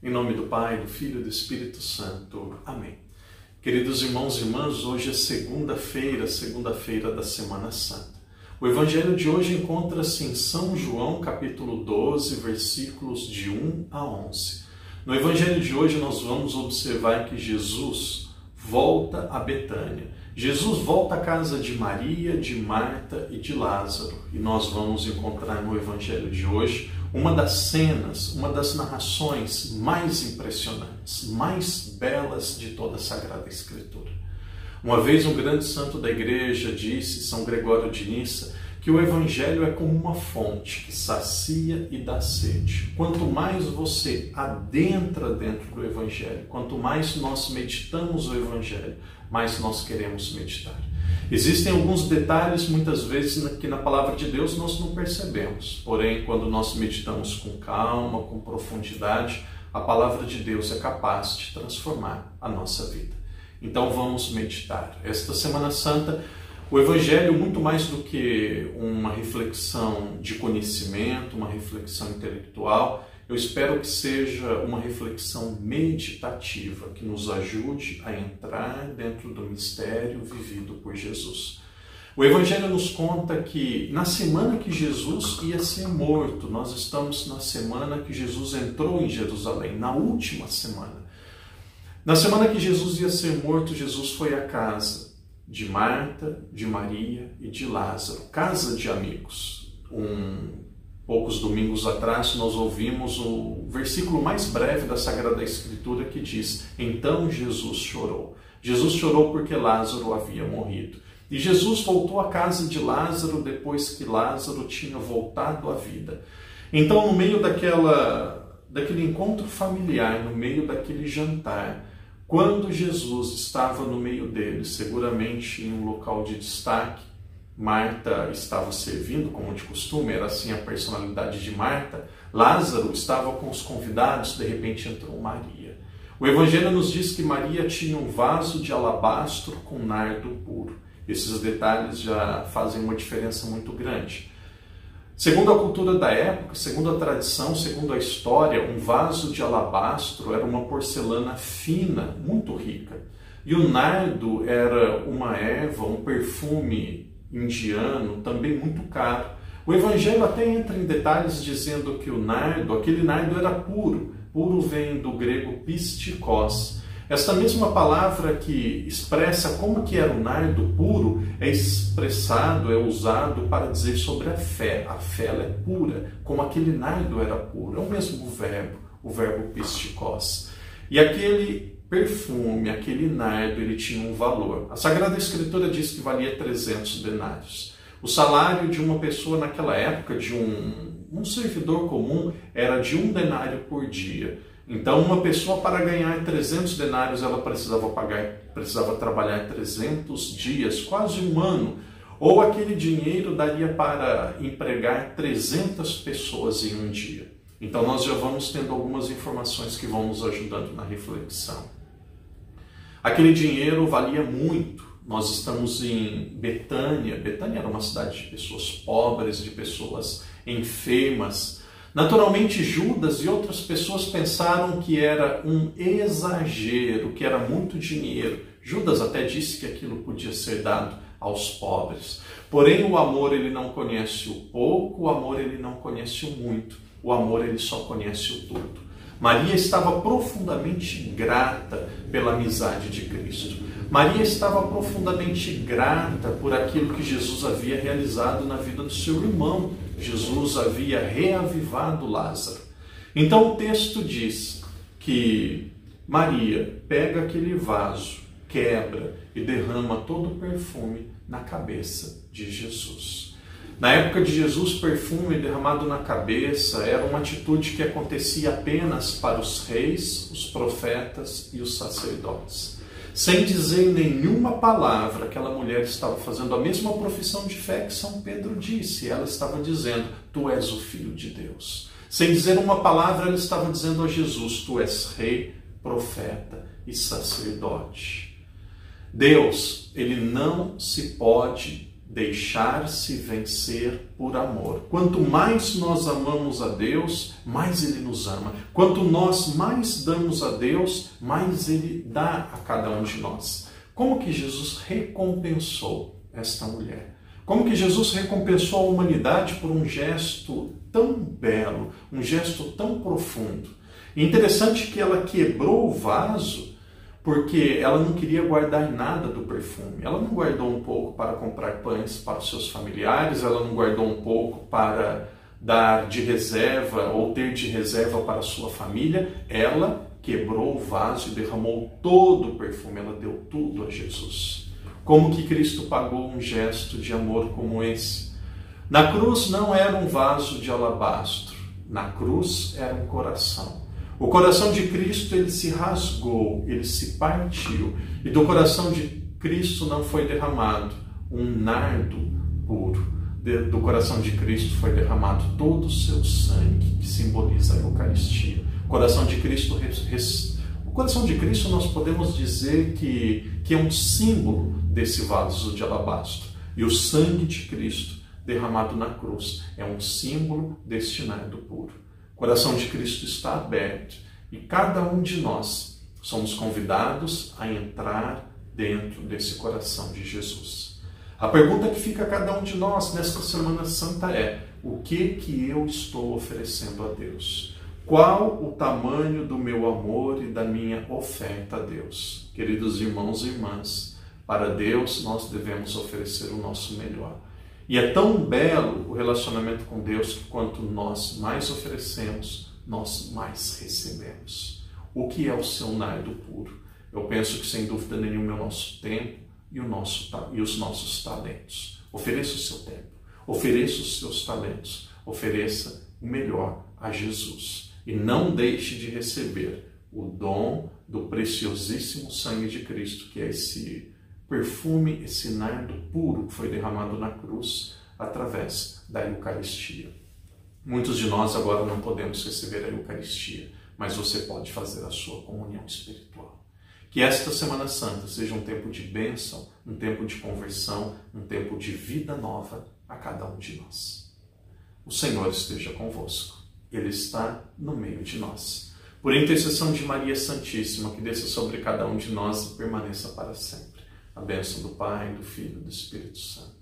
Em nome do Pai, do Filho e do Espírito Santo. Amém. Queridos irmãos e irmãs, hoje é segunda-feira da Semana Santa. O Evangelho de hoje encontra-se em São João, capítulo 12, versículos de 1 a 11. No Evangelho de hoje nós vamos observar que Jesus volta a Betânia. Jesus volta à casa de Maria, de Marta e de Lázaro. E nós vamos encontrar no Evangelho de hoje uma das cenas, uma das narrações mais impressionantes, mais belas de toda a Sagrada Escritura. Uma vez um grande santo da igreja disse, São Gregório de Nissa, que o Evangelho é como uma fonte que sacia e dá sede. Quanto mais você adentra dentro do Evangelho, quanto mais nós meditamos o Evangelho, mais nós queremos meditar. Existem alguns detalhes, muitas vezes, que na Palavra de Deus nós não percebemos. Porém, quando nós meditamos com calma, com profundidade, a Palavra de Deus é capaz de transformar a nossa vida. Então vamos meditar. Esta Semana Santa, o Evangelho, muito mais do que uma reflexão de conhecimento, uma reflexão intelectual, eu espero que seja uma reflexão meditativa, que nos ajude a entrar dentro do mistério vivido por Jesus. O Evangelho nos conta que na semana que Jesus ia ser morto, nós estamos na semana que Jesus entrou em Jerusalém, na última semana. Na semana que Jesus ia ser morto, Jesus foi à casa de Marta, de Maria e de Lázaro, casa de amigos. Poucos domingos atrás nós ouvimos o versículo mais breve da Sagrada Escritura que diz: então Jesus chorou. Jesus chorou porque Lázaro havia morrido. E Jesus voltou à casa de Lázaro depois que Lázaro tinha voltado à vida. Então, no meio daquele encontro familiar, no meio daquele jantar, quando Jesus estava no meio deles, seguramente em um local de destaque, Marta estava servindo, como de costume, era assim a personalidade de Marta. Lázaro estava com os convidados, de repente entrou Maria. O Evangelho nos diz que Maria tinha um vaso de alabastro com nardo puro. Esses detalhes já fazem uma diferença muito grande. Segundo a cultura da época, segundo a tradição, segundo a história, um vaso de alabastro era uma porcelana fina, muito rica. E o nardo era uma erva, um perfume indiano, também muito caro. O Evangelho até entra em detalhes dizendo que aquele nardo era puro. Puro vem do grego pistikos. Esta mesma palavra que expressa como que era o nardo puro é usado para dizer sobre a fé. A fé ela é pura, como aquele nardo era puro. É o mesmo verbo, o verbo pistikos. E aquele perfume, aquele nardo, ele tinha um valor. A Sagrada Escritura diz que valia 300 denários. O salário de uma pessoa naquela época, de um servidor comum, era de 1 denário por dia. Então, uma pessoa, para ganhar 300 denários, ela precisava trabalhar 300 dias, quase um ano. Ou aquele dinheiro daria para empregar 300 pessoas em um dia. Então, nós já vamos tendo algumas informações que vão nos ajudando na reflexão. Aquele dinheiro valia muito. Nós estamos em Betânia. Betânia era uma cidade de pessoas pobres, de pessoas enfermas. Naturalmente, Judas e outras pessoas pensaram que era um exagero, que era muito dinheiro. Judas até disse que aquilo podia ser dado aos pobres. Porém, o amor ele não conhece o pouco, o amor ele não conhece o muito. O amor ele só conhece o tudo. Maria estava profundamente grata pela amizade de Cristo. Maria estava profundamente grata por aquilo que Jesus havia realizado na vida do seu irmão. Jesus havia reavivado Lázaro. Então o texto diz que Maria pega aquele vaso, quebra e derrama todo o perfume na cabeça de Jesus. Na época de Jesus, perfume derramado na cabeça era uma atitude que acontecia apenas para os reis, os profetas e os sacerdotes. Sem dizer nenhuma palavra, aquela mulher estava fazendo a mesma profissão de fé que São Pedro disse. Ela estava dizendo: tu és o Filho de Deus. Sem dizer uma palavra, ela estava dizendo a Jesus: tu és rei, profeta e sacerdote. Deus, ele não se pode deixar-se vencer por amor. Quanto mais nós amamos a Deus, mais Ele nos ama. Quanto nós mais damos a Deus, mais Ele dá a cada um de nós. Como que Jesus recompensou esta mulher? Como que Jesus recompensou a humanidade por um gesto tão belo, um gesto tão profundo? Interessante que ela quebrou o vaso porque ela não queria guardar nada do perfume. Ela não guardou um pouco para comprar pães para os seus familiares, ela não guardou um pouco para dar de reserva ou ter de reserva para a sua família. Ela quebrou o vaso e derramou todo o perfume, ela deu tudo a Jesus. Como que Cristo pagou um gesto de amor como esse? Na cruz não era um vaso de alabastro, na cruz era um coração. O coração de Cristo, ele se rasgou, ele se partiu. E do coração de Cristo não foi derramado um nardo puro. Do coração de Cristo foi derramado todo o seu sangue, que simboliza a Eucaristia. O coração de Cristo nós podemos dizer que é um símbolo desse vaso de alabastro. E o sangue de Cristo derramado na cruz é um símbolo deste nardo puro. O coração de Cristo está aberto e cada um de nós somos convidados a entrar dentro desse coração de Jesus. A pergunta que fica a cada um de nós nesta Semana Santa é: o que eu estou oferecendo a Deus? Qual o tamanho do meu amor e da minha oferta a Deus? Queridos irmãos e irmãs, para Deus nós devemos oferecer o nosso melhor. E é tão belo o relacionamento com Deus que quanto nós mais oferecemos, nós mais recebemos. O que é o seu nardo puro? Eu penso que sem dúvida nenhuma é o nosso tempo e os nossos talentos. Ofereça o seu tempo, ofereça os seus talentos, ofereça o melhor a Jesus. E não deixe de receber o dom do preciosíssimo sangue de Cristo, que é esse perfume, esse nardo puro que foi derramado na cruz através da Eucaristia. Muitos de nós agora não podemos receber a Eucaristia, mas você pode fazer a sua comunhão espiritual. Que esta Semana Santa seja um tempo de bênção, um tempo de conversão, um tempo de vida nova a cada um de nós. O Senhor esteja convosco. Ele está no meio de nós. Por intercessão de Maria Santíssima, que desça sobre cada um de nós e permaneça para sempre. A bênção do Pai, do Filho e do Espírito Santo.